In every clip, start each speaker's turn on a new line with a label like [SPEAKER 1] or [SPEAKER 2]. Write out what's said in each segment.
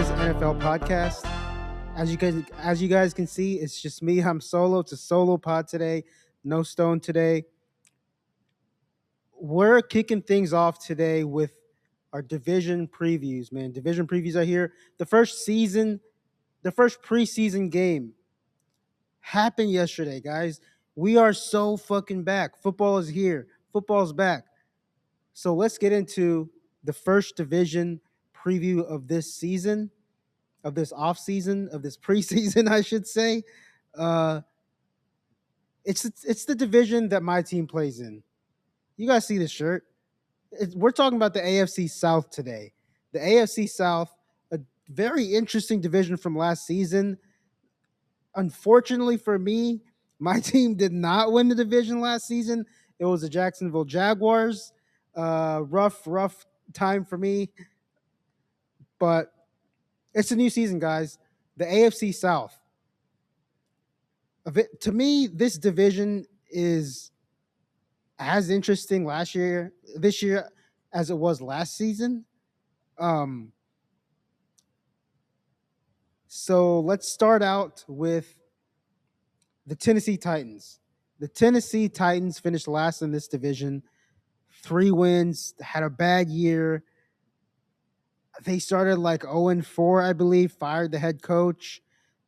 [SPEAKER 1] is NFL podcast. As you guys can see, it's just me. I'm solo. It's a solo pod today. No Stone today. We're kicking things off today with our division previews, man. Division previews are here. The first preseason game happened yesterday, guys. We are so fucking back. Football is here. Football's back. So let's get into the first division preview of this season, of this off season, of this preseason, I should say. Uh, it's the division that my team plays in. You guys see the shirt? We're talking about the AFC South today. The AFC South, a very interesting division from last season. Unfortunately for me, my team did not win the division last season. It was the Jacksonville Jaguars. Rough time for me, but it's a new season, guys. The AFC South. To me, this division is as interesting this year, as it was last season. Um, so let's start out with the Tennessee Titans. The Tennessee Titans finished last in this division, 3 wins, had a bad year. They started like 0-4, I believe, fired the head coach.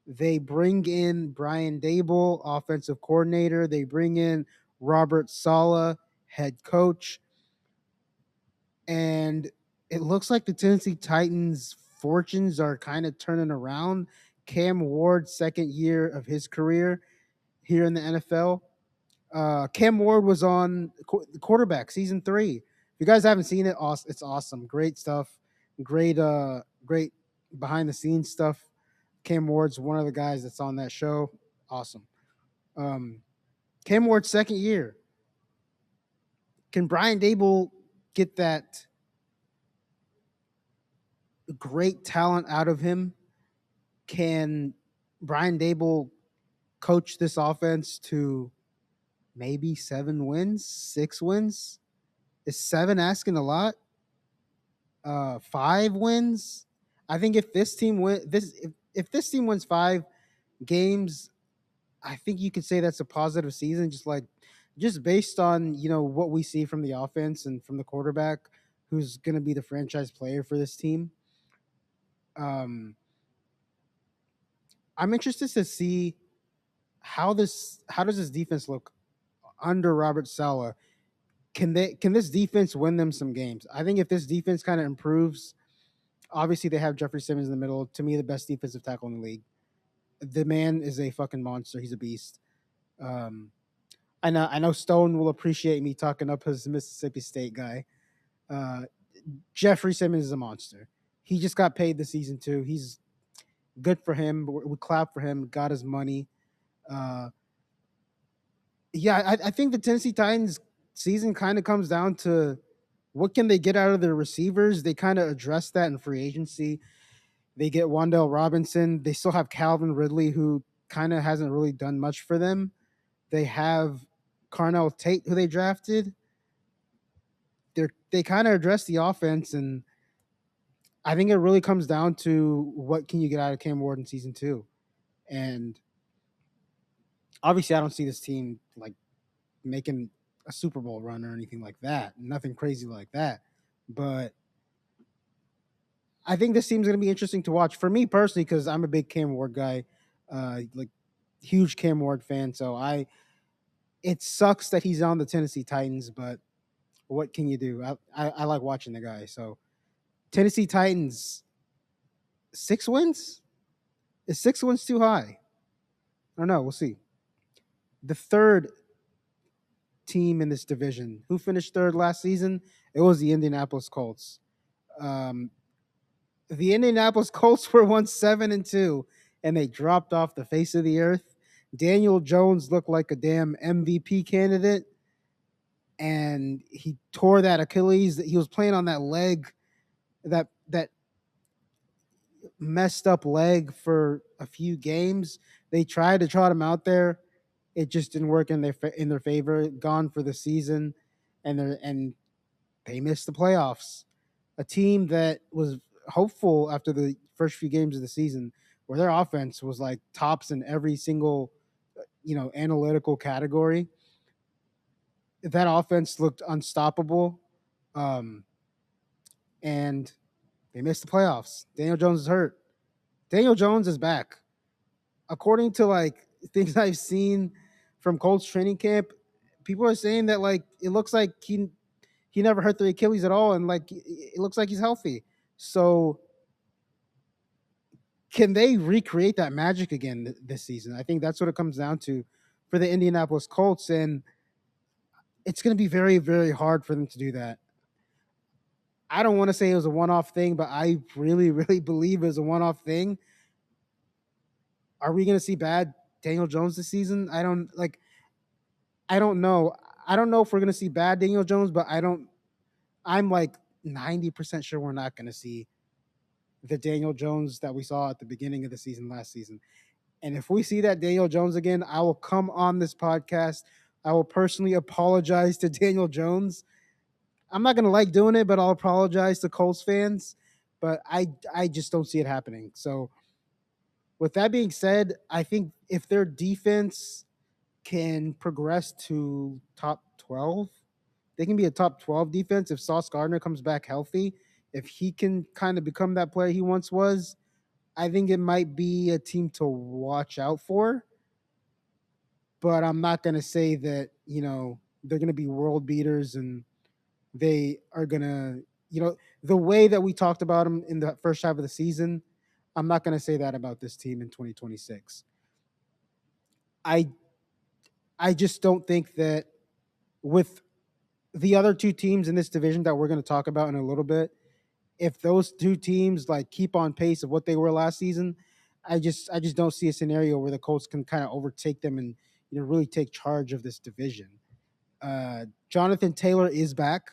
[SPEAKER 1] They bring in Brian Dable, offensive coordinator. They bring in Robert Saleh, head coach. And it looks like the Tennessee Titans' fortunes are kind of turning around. Cam Ward's second year of his career here in the NFL. Cam Ward was on quarterback season 3. If you guys haven't seen it, it's awesome. Great stuff. Great behind the scenes stuff. Cam Ward's one of the guys that's on that show. Awesome. Cam Ward's second year. Can Brian Dable get that great talent out of him? Can Brian Dable coach this offense to maybe 7 wins, 6 wins? Is 7 asking a lot? 5 wins? I think if this team if this team wins 5 games, I think you could say that's a positive season. Just based on what we see from the offense and from the quarterback, who's going to be the franchise player for this team. I'm interested to see how does this defense look under Robert Saleh. Can this defense win them some games? I think if this defense kind of improves, obviously they have Jeffrey Simmons in the middle. To me, the best defensive tackle in the league. The man is a fucking monster. He's a beast. I know Stone will appreciate me talking up his Mississippi State guy. Jeffrey Simmons is a monster. He just got paid this season too. He's good for him. We clap for him. Got his money. I think the Tennessee Titans season kind of comes down to what can they get out of their receivers. They kind of address that in free agency. They get Wan'Dale Robinson. They still have Calvin Ridley, who kind of hasn't really done much for them. They have Carnell Tate, who they drafted. They kind of address the offense, and I think it really comes down to what can you get out of Cam Ward in season 2. And obviously, I don't see this team like making a Super Bowl run or anything like that. Nothing crazy like that. But I think this team's going to be interesting to watch for me personally, because I'm a big Cam Ward guy, huge Cam Ward fan. So it sucks that he's on the Tennessee Titans, but what can you do? I like watching the guy. So Tennessee Titans, 6 wins? Is 6 wins too high? I don't know. We'll see. The third team in this division, who finished third last season? It was the Indianapolis Colts. The Indianapolis Colts were 7-2, and they dropped off the face of the earth. Daniel Jones looked like a damn MVP candidate, and he tore that Achilles. He was playing on that leg, that messed up leg for a few games. They tried to trot him out there. It just didn't work in their favor. Gone for the season, and they missed the playoffs. A team that was hopeful after the first few games of the season where their offense was like tops in every single analytical category. That offense looked unstoppable, um, and they missed the playoffs. Daniel Jones is hurt. Daniel Jones is back. According to like things I've seen from Colts training camp, people are saying that like it looks like he never hurt the Achilles at all, and like it looks like he's healthy. So can they recreate that magic again this season? I think that's what it comes down to for the Indianapolis Colts, and it's going to be very, very hard for them to do that. I don't want to say it was a one-off thing, but I really, really believe it was a one-off thing. Are we going to see bad Daniel Jones this season? I don't like. I don't know. I don't know if we're going to see bad Daniel Jones, but I don't. I'm like 90% sure we're not going to see the Daniel Jones that we saw at the beginning of the season last season. And if we see that Daniel Jones again, I will come on this podcast. I will personally apologize to Daniel Jones. I'm not gonna like doing it, but I'll apologize to Colts fans. But I just don't see it happening. So with that being said, I think if their defense can progress to top 12, they can be a top 12 defense if Sauce Gardner comes back healthy. If he can kind of become that player he once was, I think it might be a team to watch out for. But I'm not going to say that, they're going to be world beaters and they are going to, the way that we talked about them in the first half of the season, I'm not going to say that about this team in 2026. I I just don't think that with the other two teams in this division that we're going to talk about in a little bit, if those two teams like keep on pace of what they were last season, I just don't see a scenario where the Colts can kind of overtake them and really take charge of this division. Jonathan Taylor is back,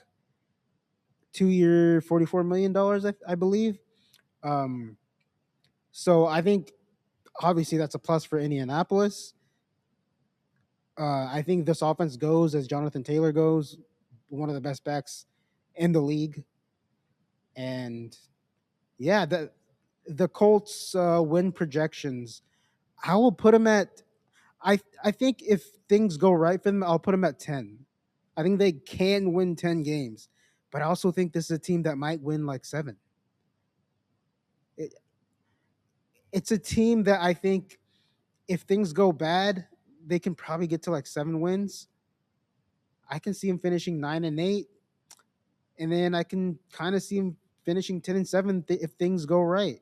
[SPEAKER 1] 2 year, $44 million, I believe. Um, so I think obviously that's a plus for Indianapolis. I think this offense goes as Jonathan Taylor goes, one of the best backs in the league, and yeah, the Colts win projections, I will put them at. I think if things go right for them, I'll put them at 10. I think they can win 10 games, but I also think this is a team that might win like 7. It, it's a team that I think if things go bad, they can probably get to like 7 wins. I can see them finishing 9-8, and then I can kind of see them finishing 10-7 if things go right.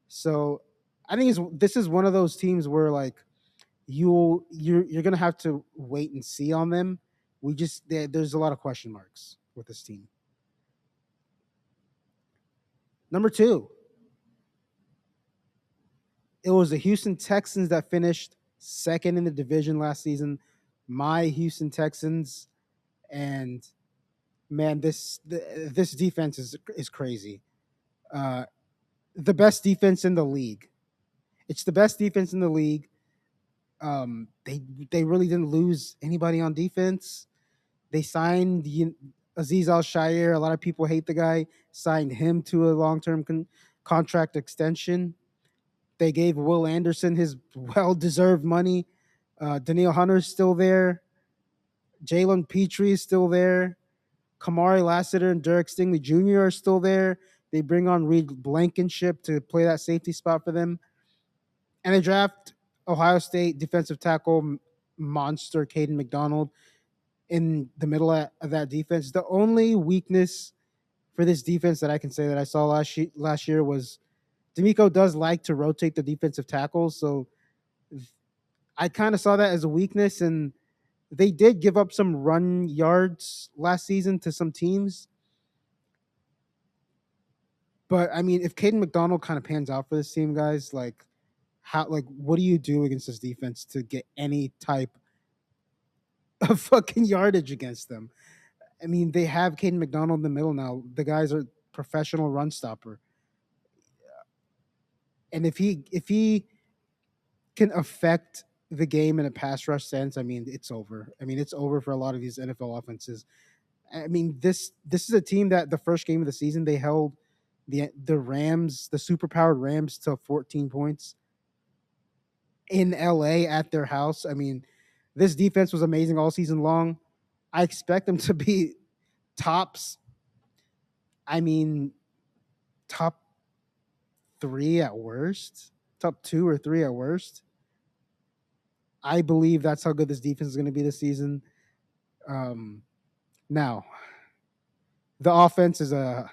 [SPEAKER 1] So I think this is one of those teams where like you're gonna have to wait and see on them. There's a lot of question marks with this team. Number 2, it was the Houston Texans that finished second in the division last season. My Houston Texans, and man, this defense is crazy. Uh, the best defense in the league. It's the best defense in the league. They really didn't lose anybody on defense. They signed Aziz Al Shire. A lot of people hate the guy. Signed him to a long term contract extension. They gave Will Anderson his well deserved money. Daniil Hunter's still there. Jalen Petrie is still there. Kamari Lassiter and Derek Stingley Jr. are still there. They bring on Reed Blankenship to play that safety spot for them. And they draft Ohio State defensive tackle monster Caden McDonald in the middle of that defense. The only weakness for this defense that I can say that I saw last year was D'Amico does like to rotate the defensive tackles, so I kind of saw that as a weakness, and they did give up some run yards last season to some teams. But I mean, if Caden McDonald kind of pans out for this team, guys, what do you do against this defense to get any type of fucking yardage against them? I mean, they have Caden McDonald in the middle now. The guy's a professional run stopper, and if he can affect the game in a pass rush sense, I mean, it's over. I mean, it's over for a lot of these NFL offenses. I mean, this is a team that the first game of the season they held the Rams, the superpowered Rams, to 14 points in LA at their house. I mean, this defense was amazing all season long. I expect them to be tops. I mean, top three at worst, top two or three at worst. I believe that's how good this defense is going to be this season. Um, Now, the offense is a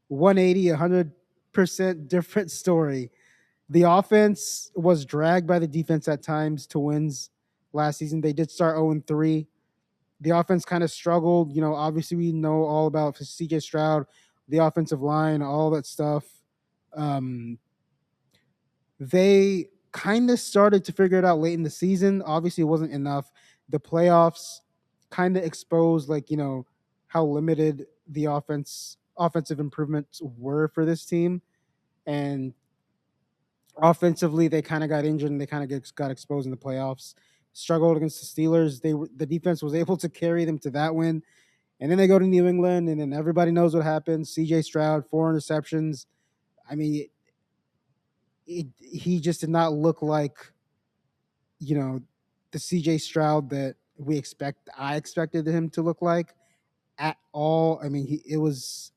[SPEAKER 1] 180, 100% different story. The offense was dragged by the defense at times to wins last season. They did start 0-3. The offense kind of struggled. Obviously, we know all about CJ Stroud, the offensive line, all that stuff. Um, they kind of started to figure it out late in the season. Obviously, it wasn't enough. The playoffs kind of exposed, how limited the offensive improvements were for this team. And offensively, they kind of got injured and they kind of got exposed in the playoffs. Struggled against the Steelers. The defense was able to carry them to that win, and then they go to New England, and then everybody knows what happened. C.J. Stroud, 4 interceptions. I mean, he just did not look like you know the C.J. Stroud that I expected him to look like at all. I mean, it was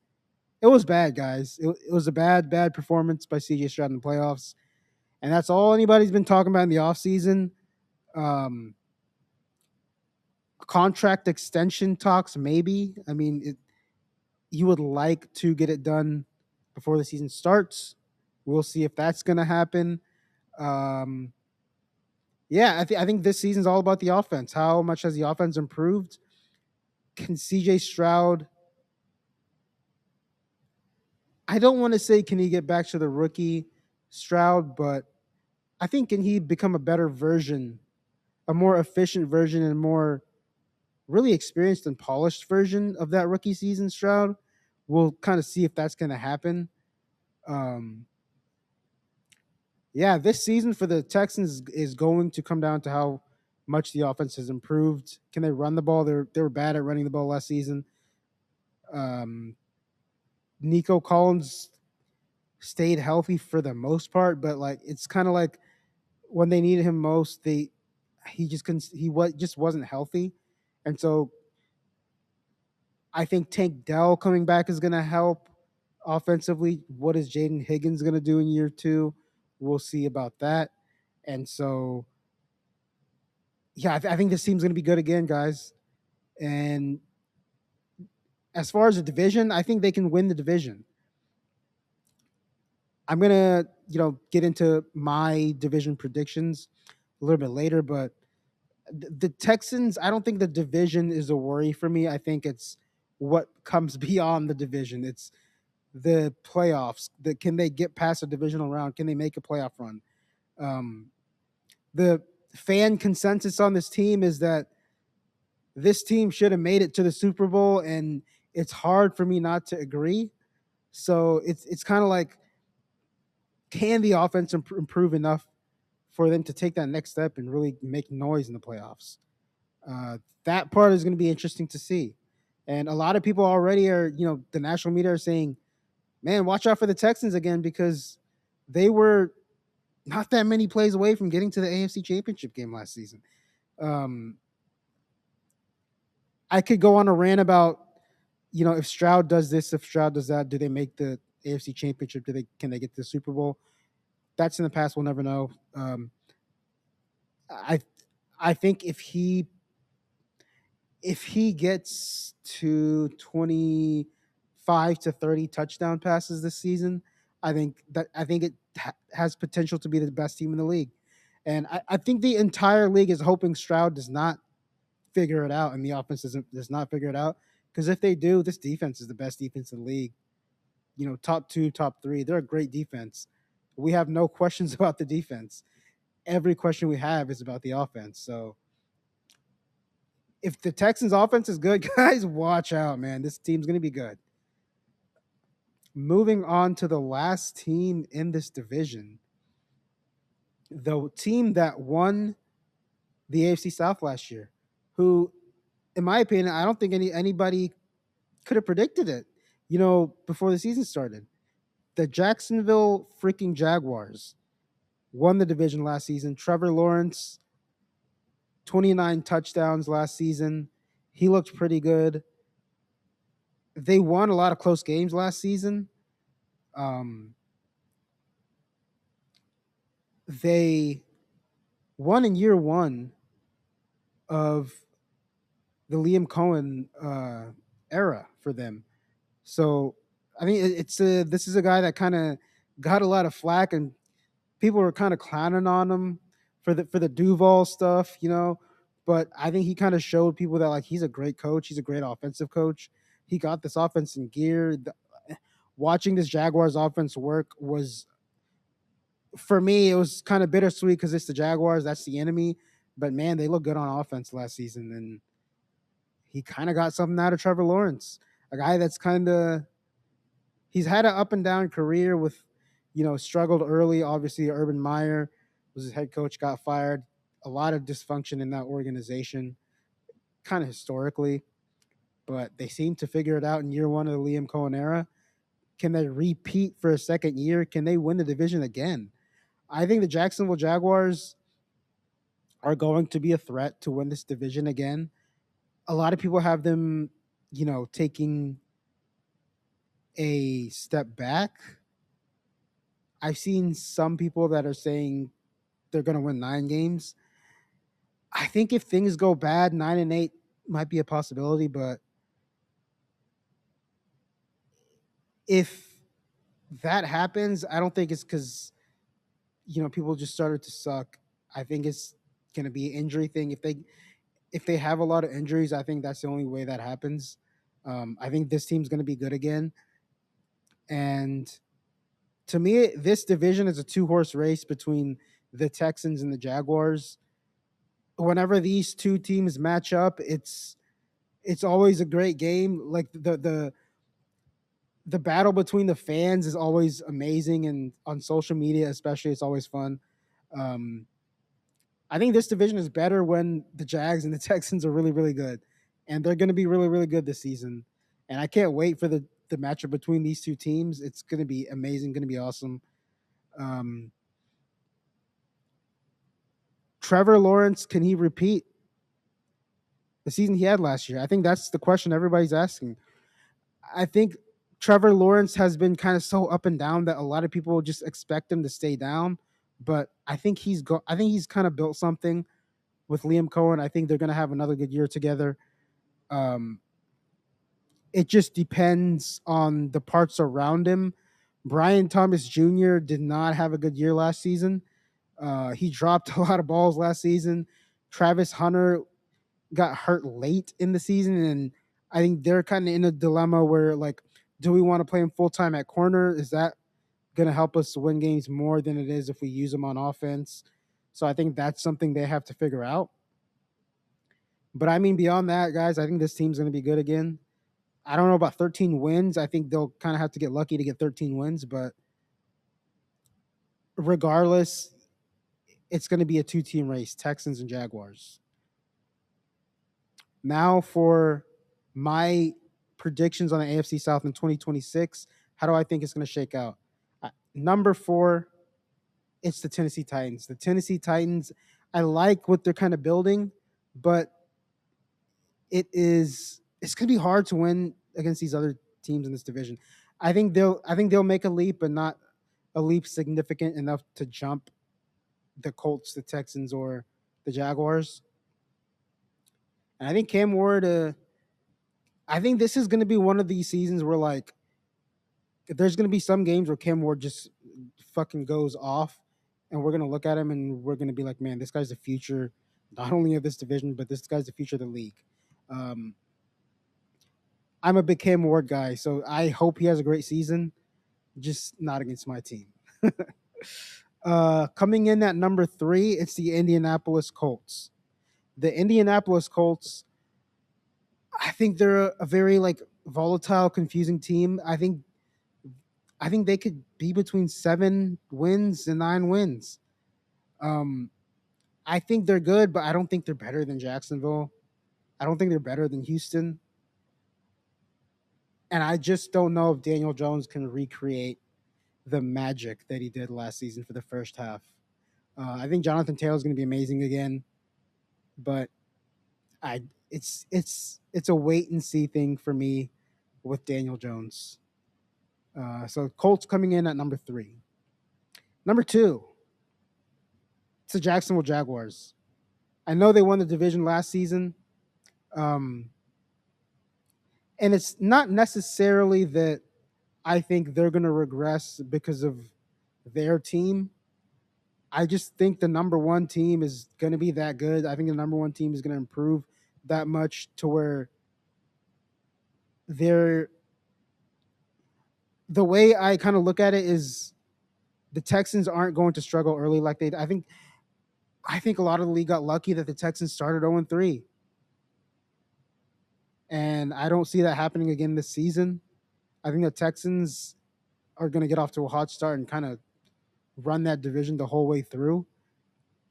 [SPEAKER 1] bad, guys. It was a bad performance by C.J. Stroud in the playoffs, and that's all anybody's been talking about in the offseason. Um, Contract extension talks, maybe. I mean, you would like to get it done before the season starts. We'll see if that's going to happen. Um, yeah, I think this season's all about the offense. How much has the offense improved? Can CJ Stroud? I don't want to say can he get back to the rookie Stroud, but I think can he become a better version, a more efficient version, and more really experienced and polished version of that rookie season Stroud? We'll kind of see if that's going to happen. Um, yeah, this season for the Texans is going to come down to how much the offense has improved. Can they run the ball? They were bad at running the ball last season. Um, Nico Collins stayed healthy for the most part, but it's kind of like when they needed him most, he just couldn't. Just wasn't healthy, and so I think Tank Dell coming back is going to help offensively. What is Jaden Higgins going to do in year two? We'll see about that. And so, yeah, I think this team's going to be good again, guys. And as far as the division, I think they can win the division. I'm going to, get into my division predictions a little bit later, but the Texans, I don't think the division is a worry for me. I think it's what comes beyond the division. It's the playoffs. Can they get past a divisional round? Can they make a playoff run? Um, the fan consensus on this team is that this team should have made it to the Super Bowl, and it's hard for me not to agree. So it's kind of like, can the offense improve enough for them to take that next step and really make noise in the playoffs? That part is going to be interesting to see. And a lot of people already are, the national media are saying, man, watch out for the Texans again because they were not that many plays away from getting to the AFC Championship game last season. Um, I could go on a rant about, if Stroud does this, if Stroud does that, do they make the AFC Championship? Can they get to the Super Bowl? That's in the past. We'll never know. I I think if he gets to 25 to 30 touchdown passes this season, I think it has potential to be the best team in the league. And I think the entire league is hoping Stroud does not figure it out and the offense does not figure it out. Because if they do, this defense is the best defense in the league. Top two, top three. They're a great defense. We have no questions about the defense. Every question we have is about the offense. So if the Texans offense is good, guys, watch out, man. This team's going to be good. Moving on to the last team in this division, the team that won the AFC South last year, who, in my opinion, I don't think anybody could have predicted it. before the season started, the Jacksonville freaking Jaguars won the division last season. Trevor Lawrence, 29 touchdowns last season. He looked pretty good. They won a lot of close games last season. Um, they won in year one of the Liam Cohen era for them. So I think this is a guy that kind of got a lot of flack, and people were kind of clowning on him for the Duval stuff. But I think he kind of showed people that like he's a great coach. He's a great offensive coach. He got this offense in gear. Watching this Jaguars offense work was, for me, it was kind of bittersweet because it's the Jaguars. That's the enemy. But man, they look good on offense last season, and he kind of got something out of Trevor Lawrence, a guy that's kind of he's had an up and down career with, struggled early. Obviously, Urban Meyer was his head coach, got fired. A lot of dysfunction in that organization, kind of historically, but they seem to figure it out in year one of the Liam Cohen era. Can they repeat for a second year? Can they win the division again? I think the Jacksonville Jaguars are going to be a threat to win this division again. A lot of people have them, taking a step back. I've seen some people that are saying they're going to win 9 games. I think if things go bad, 9-8 might be a possibility. But if that happens, I don't think it's because people just started to suck. I think it's going to be an injury thing. If they have a lot of injuries, I think that's the only way that happens. I think this team's going to be good again. And to me, this division is a 2-horse race between the Texans and the Jaguars. Whenever these two teams match up, it's always a great game. Like the battle between the fans is always amazing, and on social media especially, it's always fun. Um, I think this division is better when the Jags and the Texans are really, really good, and they're going to be really, really good this season. And I can't wait for the matchup between these two teams. It's going to be amazing, going to be awesome. Um, Trevor Lawrence, can he repeat the season he had last year? I think that's the question everybody's asking. I think Trevor Lawrence has been kind of so up and down that a lot of people just expect him to stay down. But I think I think he's kind of built something with Liam Cohen. I think they're going to have another good year together. Um, it just depends on the parts around him. Brian Thomas Jr. did not have a good year last season. He dropped a lot of balls last season. Travis Hunter got hurt late in the season, and I think they're kind of in a dilemma where, like, do we want to play him full time at corner? Is that going to help us win games more than it is if we use him on offense? So I think that's something they have to figure out. But I mean, beyond that, guys, I think this team's going to be good again. I don't know about 13 wins. I think they'll kind of have to get lucky to get 13 wins, but regardless, it's going to be a 2-team race, Texans and Jaguars. Now for my predictions on the AFC South in 2026. How do I think it's going to shake out? Number 4, it's the Tennessee Titans. The Tennessee Titans, I like what they're kind of building, but it's going to be hard to win against these other teams in this division. I think they'll make a leap, but not a leap significant enough to jump the Colts, the Texans, or the Jaguars. And I think Cam Ward. I think this is going to be one of these seasons where, like, there's going to be some games where Cam Ward just fucking goes off, and we're going to look at him and we're going to be like, man, this guy's the future, not only of this division, but this guy's the future of the league. Um, I'm a big Cam Ward guy, so I hope he has a great season, just not against my team. Coming in at number 3, it's the Indianapolis Colts. The Indianapolis Colts, I think they're a very, like, volatile, confusing team. I think they could be between 7 wins and 9 wins. Um, I think they're good, but I don't think they're better than Jacksonville. I don't think they're better than Houston. And I just don't know if Daniel Jones can recreate the magic that he did last season for the first half. I think Jonathan Taylor is going to be amazing again, but I it's a wait and see thing for me with Daniel Jones. So Colts coming in at number 3. Number 2, it's the Jacksonville Jaguars. I know they won the division last season, um, and it's not necessarily that I think they're going to regress because of their team. I just think the number one team is going to be that good. I think the number one team is going to improve that much to where they're the way I kind of look at it is the Texans aren't going to struggle early like they. I think a lot of the league got lucky that the Texans started 0-3, and I don't see that happening again this season. I think the Texans are going to get off to a hot start and kind of run that division the whole way through.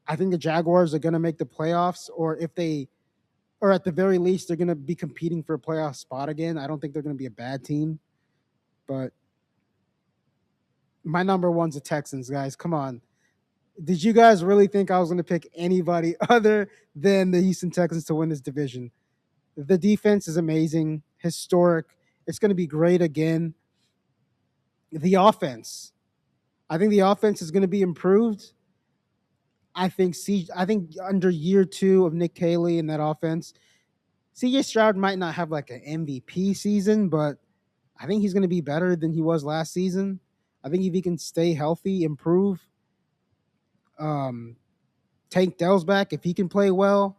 [SPEAKER 1] I think the Jaguars are going to make the playoffs, or at the very least, they're going to be competing for a playoff spot again. I don't think they're going to be a bad team, but my number one's the Texans, guys. Come on. Did you guys really think I was going to pick anybody other than the Houston Texans to win this division? The defense is amazing, historic. It's going to be great again. The offense, I think the offense is going to be improved. I think under year 2 of Nick Caley and that offense, CJ Stroud might not have like an MVP season, but I think he's going to be better than he was last season. I think if he can stay healthy, improve, um, Tank Dell's back, if he can play well,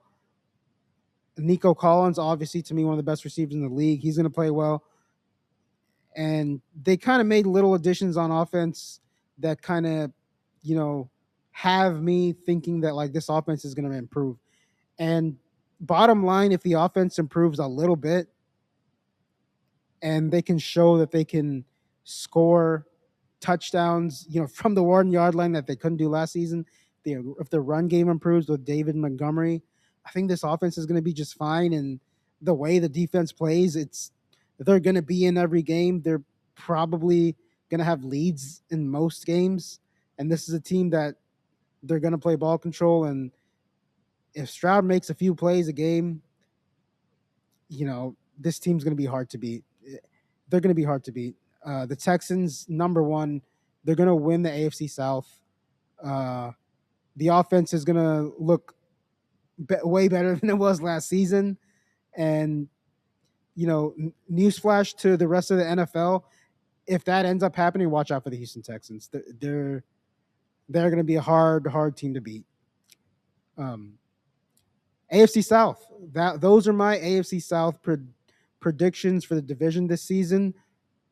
[SPEAKER 1] Nico Collins, obviously to me one of the best receivers in the league, he's going to play well. And they kind of made little additions on offense that kind of, you know, have me thinking that like this offense is going to improve. And bottom line, if the offense improves a little bit and they can show that they can score touchdowns, from the 1 yard line that they couldn't do last season, if the run game improves with David Montgomery, I think this offense is going to be just fine. And the way the defense plays, they're going to be in every game. They're probably going to have leads in most games. And this is a team that they're going to play ball control. And if Stroud makes a few plays a game, this team's going to be hard to beat. They're going to be hard to beat. The Texans, number 1, they're going to win the AFC South. The offense is going to look way better than it was last season. And, newsflash to the rest of the NFL, if that ends up happening, watch out for the Houston Texans. They're going to be a hard team to beat. AFC South. Those are my AFC South predictions for the division this season.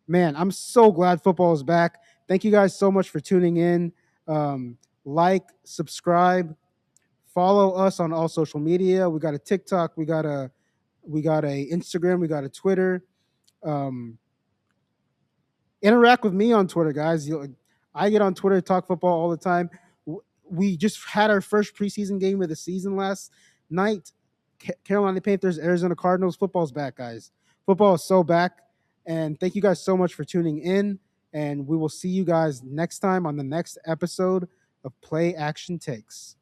[SPEAKER 1] Man, I'm so glad football is back. Thank you guys so much for tuning in. Like, subscribe, follow us on all social media. We got a TikTok, we got a Instagram, we got a Twitter. Interact with me on Twitter, guys. I get on Twitter, talk football all the time. We just had our first preseason game of the season last night. Carolina Panthers, Arizona Cardinals. Football's back, guys. Football is so back. And thank you guys so much for tuning in. And we will see you guys next time on the next episode of Play Action Takes.